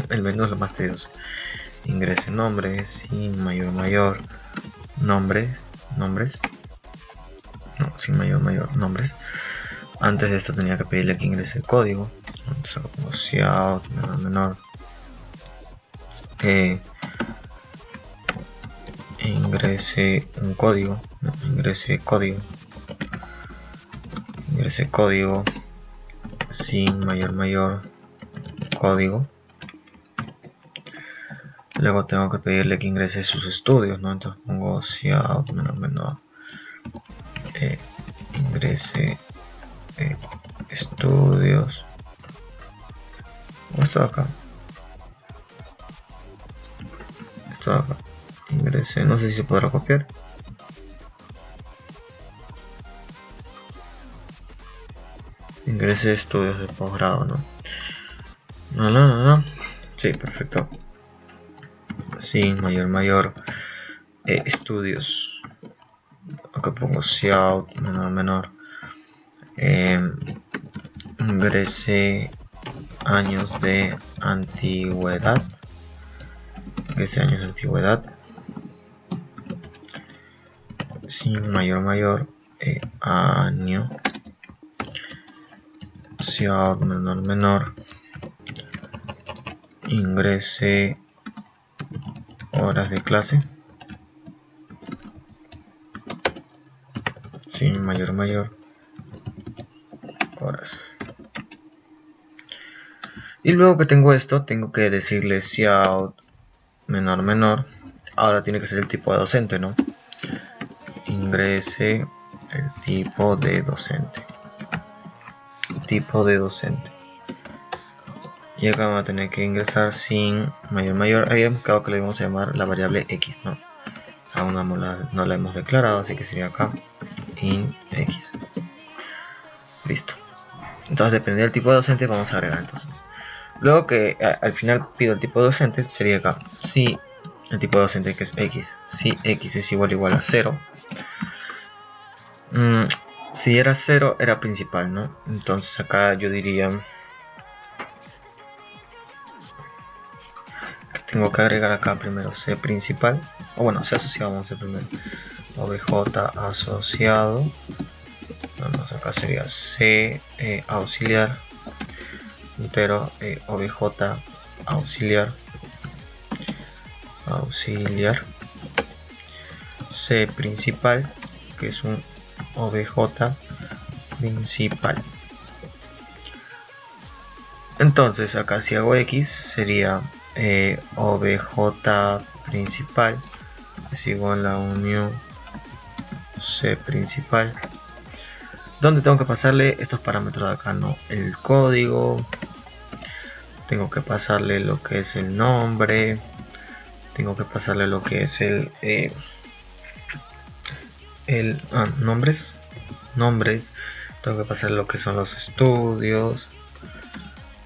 El menú es lo más tedioso. Ingrese nombres, sin mayor, nombres. No, sin mayor, nombres. Antes de esto tenía que pedirle que ingrese el código. Entonces lo pongo SEO menor. Ingrese un código. No, ingrese código sin mayor código. Luego tengo que pedirle que ingrese sus estudios, ¿no? Entonces pongo SEO menor ingrese estudios. Esto de acá. Ingrese, no sé si se podrá copiar. Ingrese estudios de posgrado, ¿no? No. Sí, perfecto. Sin mayor estudios. Acá pongo SEO menor. Ingrese años de antigüedad. Sin mayor año. SEO menor. Ingrese horas de clase. Sin mayor horas. Y luego que tengo esto, tengo que decirle SEO menor. Ahora tiene que ser el tipo de docente, ¿no? Ingrese el tipo de docente. Y acá vamos a tener que ingresar sin mayor. Ahí hemos quedado que le vamos a llamar la variable x, ¿no? Aún no la hemos declarado, así que sería acá int x. Listo. Entonces, depende del tipo de docente, vamos a agregar entonces. Luego que al final pido el tipo de docente, sería acá si el tipo de docente, que es x, si x es igual a 0. Si era 0 era principal, ¿no? Entonces acá yo diría que tengo que agregar acá primero c principal, o bueno, c asociado, vamos a hacer primero obj asociado. Vamos, acá sería c auxiliar entero, obj auxiliar c principal, que es un obj principal. Entonces acá si hago x sería obj principal es igual a unión c principal, donde tengo que pasarle estos parámetros de acá, ¿no? El código, tengo que pasarle lo que es el nombre, tengo que pasarle lo que es nombres, tengo que pasarle lo que son los estudios,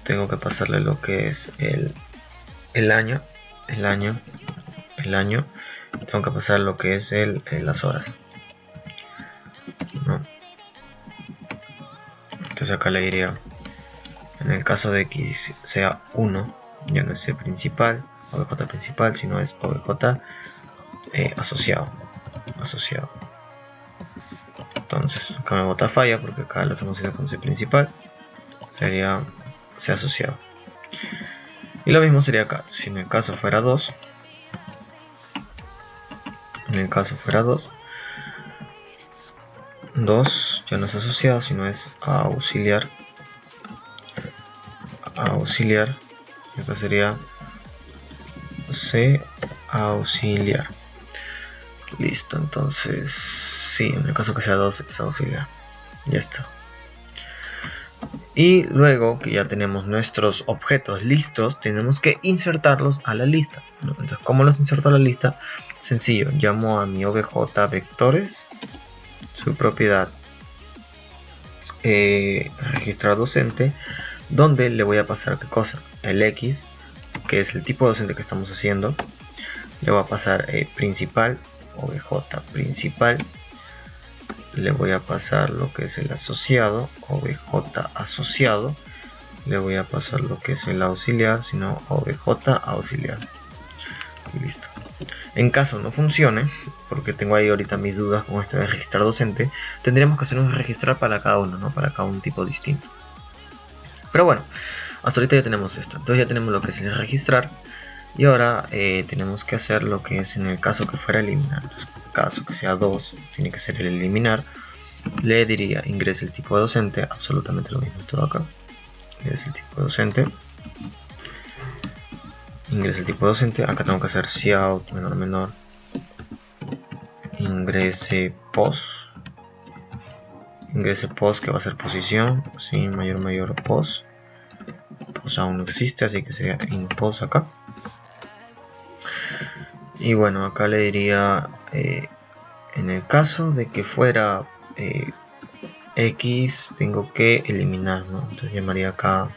tengo que pasarle lo que es el año, tengo que pasar lo que es las horas, ¿no? Entonces acá le diría, en el caso de que sea 1, ya no es C principal, obj principal, sino es obj asociado. Entonces acá me bota falla porque acá lo estamos haciendo con C principal, sería C asociado. Y lo mismo sería acá, si en el caso fuera 2, ya no es asociado, sino es auxiliar. Y acá sería C auxiliar. Listo, entonces sí, en el caso que sea 2 es auxiliar. Ya está. Y luego que ya tenemos nuestros objetos listos, tenemos que insertarlos a la lista, ¿no? Entonces, ¿cómo los inserto a la lista? Sencillo, llamo a mi obj vectores, su propiedad registrar docente, donde le voy a pasar qué cosa, el x, que es el tipo de docente que estamos haciendo, le voy a pasar principal, obj principal, le voy a pasar lo que es el asociado, obj asociado, le voy a pasar lo que es el auxiliar, sino obj auxiliar. Y listo. En caso no funcione, porque tengo ahí ahorita mis dudas con esto de registrar docente, tendríamos que hacer un registrar para cada uno, ¿no? Para cada un tipo distinto. Pero bueno, hasta ahorita ya tenemos esto. Entonces ya tenemos lo que es el registrar. Y ahora tenemos que hacer lo que es en el caso que fuera eliminar. Entonces, en el caso que sea 2, tiene que ser el eliminar. Le diría ingrese el tipo de docente, absolutamente lo mismo es todo acá. Ingrese el tipo de docente. Ingrese el tipo de docente. Acá tengo que hacer cout menor. Ingrese post. Ingrese post, que va a ser posición. Sí, mayor post. Post aún no existe, así que sería in post acá. Y bueno, acá le diría en el caso de que fuera x, tengo que eliminar, ¿no? Entonces llamaría acá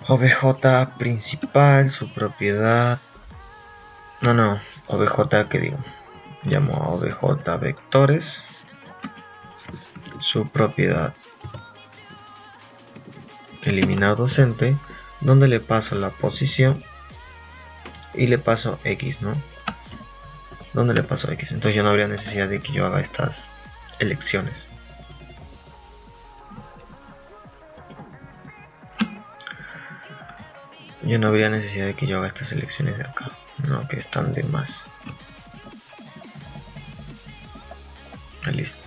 obj principal, su propiedad, obj, que digo, llamo a obj vectores, su propiedad eliminar docente, donde le paso la posición y le paso x, ¿no? Donde le paso x, entonces ya no habría necesidad de que yo haga estas elecciones. Ya no habría necesidad de que yo haga estas elecciones de acá, no, que están de más. Listo.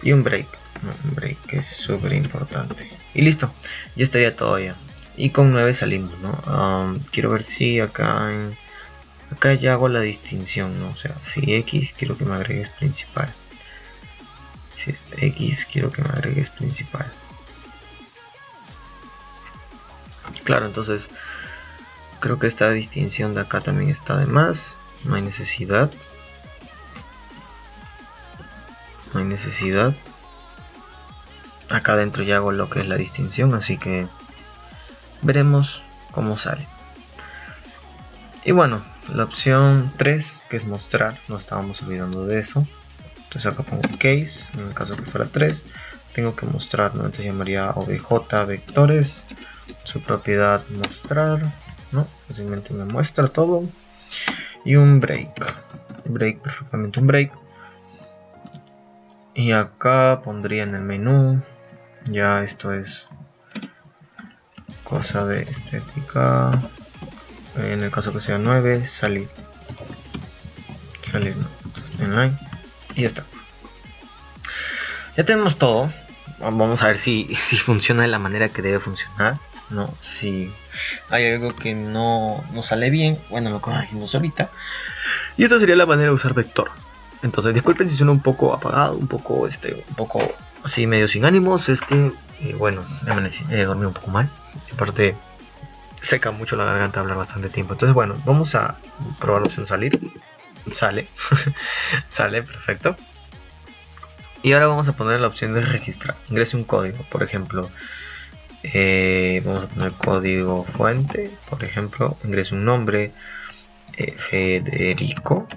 Y un break, un break que es súper importante. Y listo, ya estaría todo ya. Y con 9 salimos, ¿no? Quiero ver si acá ya hago la distinción, ¿no? O sea, si x quiero que me agregues principal. Si es x quiero que me agregues principal. Claro, entonces creo que esta distinción de acá también está de más. No hay necesidad. No hay necesidad. Acá adentro ya hago lo que es la distinción, así que veremos cómo sale. Y bueno, la opción 3, que es mostrar, no estábamos olvidando de eso. Entonces acá pongo case, en el caso que fuera 3, tengo que mostrar, ¿no? Entonces llamaría obj vectores, su propiedad mostrar, ¿no? Fácilmente me muestra todo. Y un break, perfectamente un break. Y acá pondría en el menú, ya esto es cosa de estética, en el caso que sea 9, salir, ¿no? Inline, y ya está. Ya tenemos todo. Vamos a ver si funciona de la manera que debe funcionar, ¿no? Si hay algo que no sale bien, bueno, lo corregimos ahorita. Y esta sería la manera de usar vector. Entonces, disculpen si suena un poco apagado, un poco así medio sin ánimos. Es que, bueno, dormí un poco mal. Y aparte, seca mucho la garganta hablar bastante tiempo. Entonces, bueno, vamos a probar la opción salir. Sale. Sale, perfecto. Y ahora vamos a poner la opción de registrar. Ingrese un código, por ejemplo. Vamos a poner código fuente, por ejemplo. Ingrese un nombre. Federico.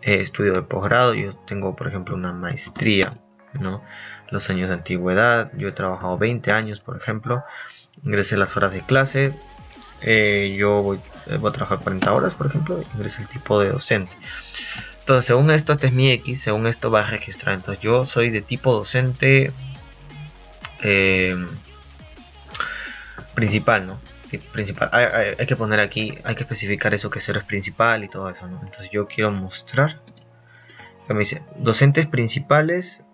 Estudio de posgrado. Yo tengo, por ejemplo, una maestría, ¿no? Los años de antigüedad. Yo he trabajado 20 años, por ejemplo. Ingrese las horas de clase. Yo voy a trabajar 40 horas, por ejemplo. Ingrese el tipo de docente. Entonces, según esto, este es mi X, según esto va a registrar. Entonces, yo soy de tipo docente principal, ¿no? Principal. Hay que poner aquí, hay que especificar eso, que 0 es principal y todo eso, ¿no? Entonces, yo quiero mostrar. Acá me dice docentes principales.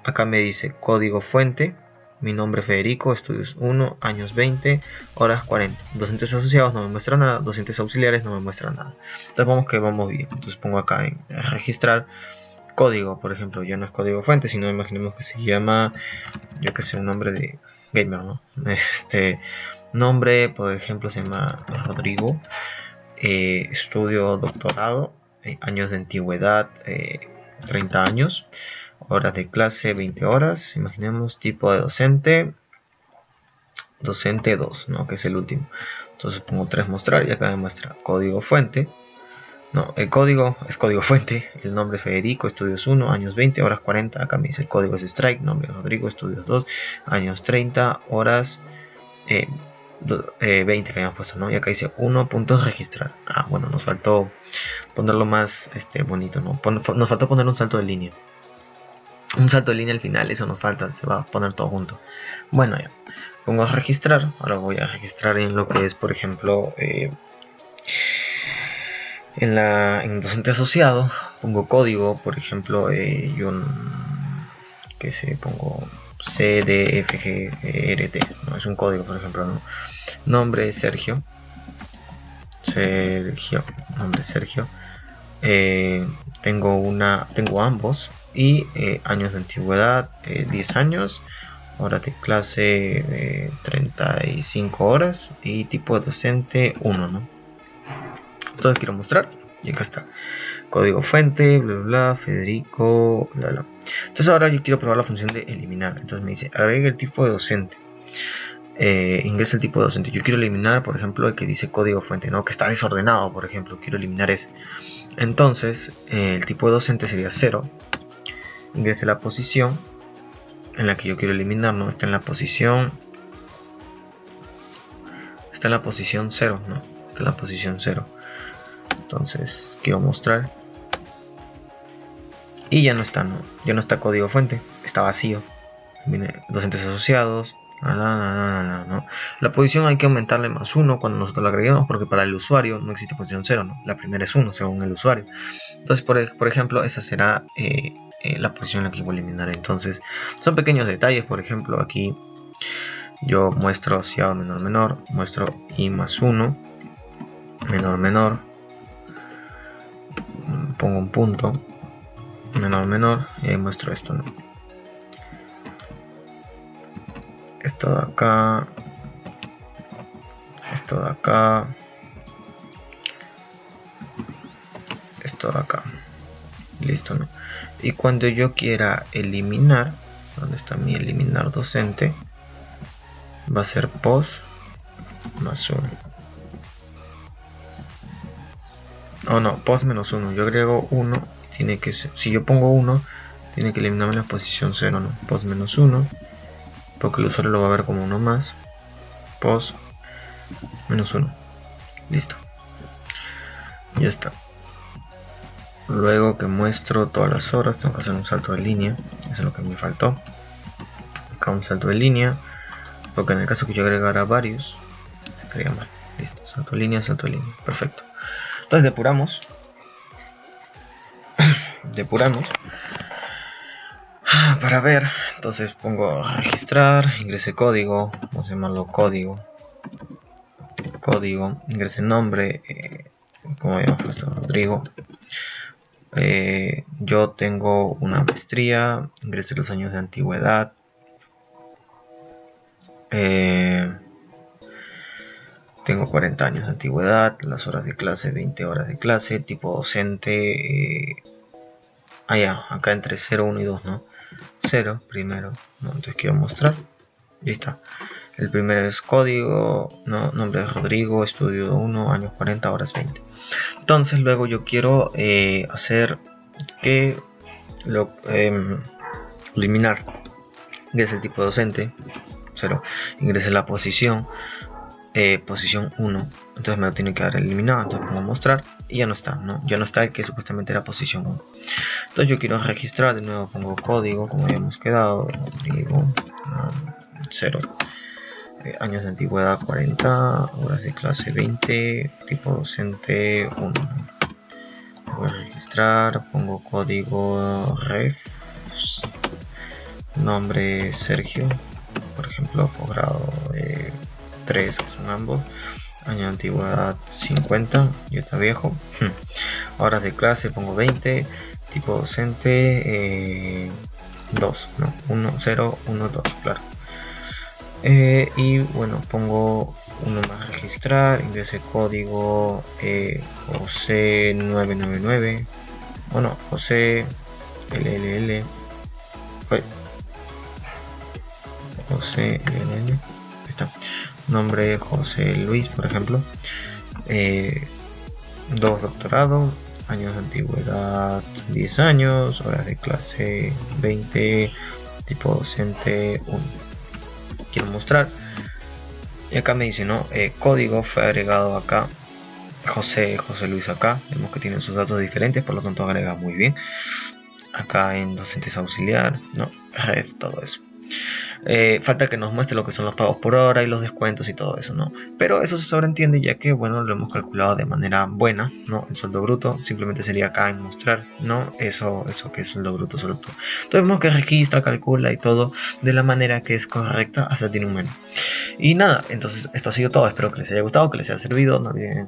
Acá me dice código fuente. Mi nombre Federico, estudios 1, años 20, horas 40. Docentes asociados no me muestra nada, docentes auxiliares no me muestra nada. Entonces vamos que vamos bien. Entonces pongo acá en registrar código, por ejemplo, ya no es código fuente, sino imaginemos que se llama, yo que sé, un nombre de gamer, ¿no? Nombre, por ejemplo, se llama Rodrigo, estudio doctorado, años de antigüedad, 30 años. Horas de clase 20 horas, imaginemos tipo de docente 2, ¿no? Que es el último. Entonces pongo 3 mostrar y acá me muestra código fuente. No, el código es código fuente, el nombre es Federico, estudios 1, años 20, horas 40, acá me dice el código es strike, nombre es Rodrigo, estudios 2, años 30, horas 20 que habíamos puesto, ¿no? Y acá dice 1 puntos registrar. Ah, bueno, nos faltó ponerlo más bonito, ¿no? Nos faltó poner un salto de línea. Un salto de línea al final, eso nos falta, se va a poner todo junto. Bueno, ya, pongo a registrar. Ahora voy a registrar en lo que es, por ejemplo, en docente asociado. Pongo código, por ejemplo, pongo CDFGRT, ¿no? Es un código, por ejemplo, ¿no? Nombre Sergio, nombre Sergio. Tengo ambos. Y años de antigüedad 10 años, horas de clase 35 horas y tipo de docente 1, ¿no? Entonces quiero mostrar y acá está código fuente, bla bla bla, Federico, bla bla. Entonces ahora yo quiero probar la función de eliminar. Entonces me dice agregue el tipo de docente, ingresa el tipo de docente. Yo quiero eliminar, por ejemplo, el que dice código fuente, ¿no? Que está desordenado, por ejemplo, quiero eliminar ese. Entonces el tipo de docente sería 0. Ingrese la posición en la que yo quiero eliminar, ¿no? Está en la posición 0, ¿no? Está en la posición 0. Entonces quiero mostrar y ya no está, ¿no? Ya no está código fuente, está vacío. Viene docentes asociados, ¿no? La posición hay que aumentarle más 1 cuando nosotros la agreguemos, porque para el usuario no existe posición 0, ¿no? La primera es 1 según el usuario. Entonces, por ejemplo, esa será la posición en la que voy a eliminar. Entonces, son pequeños detalles. Por ejemplo, aquí yo muestro asociado menor menor, muestro i más 1, menor menor, pongo un punto, menor menor, y ahí muestro esto, ¿no? Esto de acá, esto de acá, esto de acá. Listo, ¿no? Y cuando yo quiera eliminar, ¿dónde está mi eliminar docente? Va a ser pos más 1. Oh no, pos menos 1. Yo agrego 1. Tiene que ser, si yo pongo 1, tiene que eliminarme la posición 0, ¿no? Pos menos 1. Porque el usuario lo va a ver como 1 más. Pos menos 1. Listo. Ya está. Luego que muestro todas las horas, tengo que hacer un salto de línea. Eso es lo que me faltó. Acá un salto de línea. Porque en el caso que yo agregara varios, estaría mal. Listo, salto de línea, perfecto. Entonces depuramos. Depuramos. Para ver, entonces pongo registrar, ingrese código, vamos a llamarlo código. Código, ingrese nombre, como habíamos puesto, Rodrigo. Yo tengo una maestría, ingresé los años de antigüedad. Tengo 40 años de antigüedad, las horas de clase 20 horas de clase, tipo docente. Acá entre 0, 1 y 2, ¿no? 0 primero, ¿no? Entonces quiero mostrar. Ya está. El primero es código, ¿no? Nombre de Rodrigo, estudio 1, años 40, horas 20. Entonces luego yo quiero hacer que eliminar. Ingrese el tipo de docente, 0. Ingrese la posición, posición 1. Entonces me lo tiene que dar eliminado. Entonces pongo mostrar y ya no está, ¿no? Ya no está el que supuestamente era posición 1. Entonces yo quiero registrar, de nuevo pongo código como habíamos quedado, Rodrigo, 0. Años de antigüedad 40, horas de clase 20, tipo docente 1. Voy a registrar, pongo código ref, nombre Sergio, por ejemplo, posgrado 3, que son ambos. Año de antigüedad 50, ya está viejo. Horas de clase pongo 20. Tipo docente 2, no, 1, 0, 1, 2, claro. Y bueno, pongo uno más registrar, ingreso de código José 999, bueno, José LLL, José LLL, está, nombre José Luis, por ejemplo, 2 doctorado, años de antigüedad 10 años, horas de clase 20, tipo docente 1. Quiero mostrar, y acá me dice, ¿no? Código fue agregado acá, José Luis acá, vemos que tienen sus datos diferentes, por lo tanto agrega muy bien. Acá en docentes auxiliar, ¿no? Ref, todo eso. Falta que nos muestre lo que son los pagos por hora y los descuentos y todo eso, ¿no? Pero eso se sobreentiende ya que, bueno, lo hemos calculado de manera buena, ¿no? El sueldo bruto simplemente sería acá en mostrar, ¿no? Eso que es sueldo bruto, Entonces vemos que registra, calcula y todo de la manera que es correcta, hasta tiene un menú. Y nada, entonces esto ha sido todo, espero que les haya gustado, que les haya servido, no olviden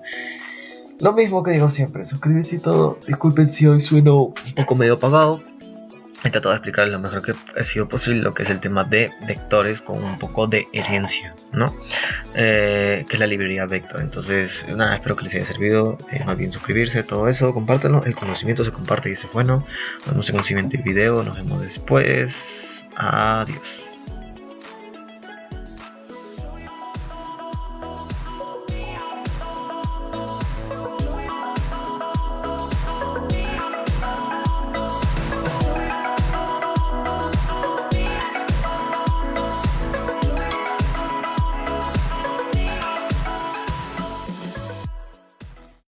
lo mismo que digo siempre, suscribirse y todo. Disculpen si hoy sueno un poco medio apagado. He tratado de explicar lo mejor que ha sido posible lo que es el tema de vectores con un poco de herencia, ¿no? Que es la librería Vector. Entonces, nada, espero que les haya servido. No olviden suscribirse, todo eso, compártanlo. El conocimiento se comparte y eso es bueno. Nos vemos en un siguiente video. Nos vemos después. Adiós.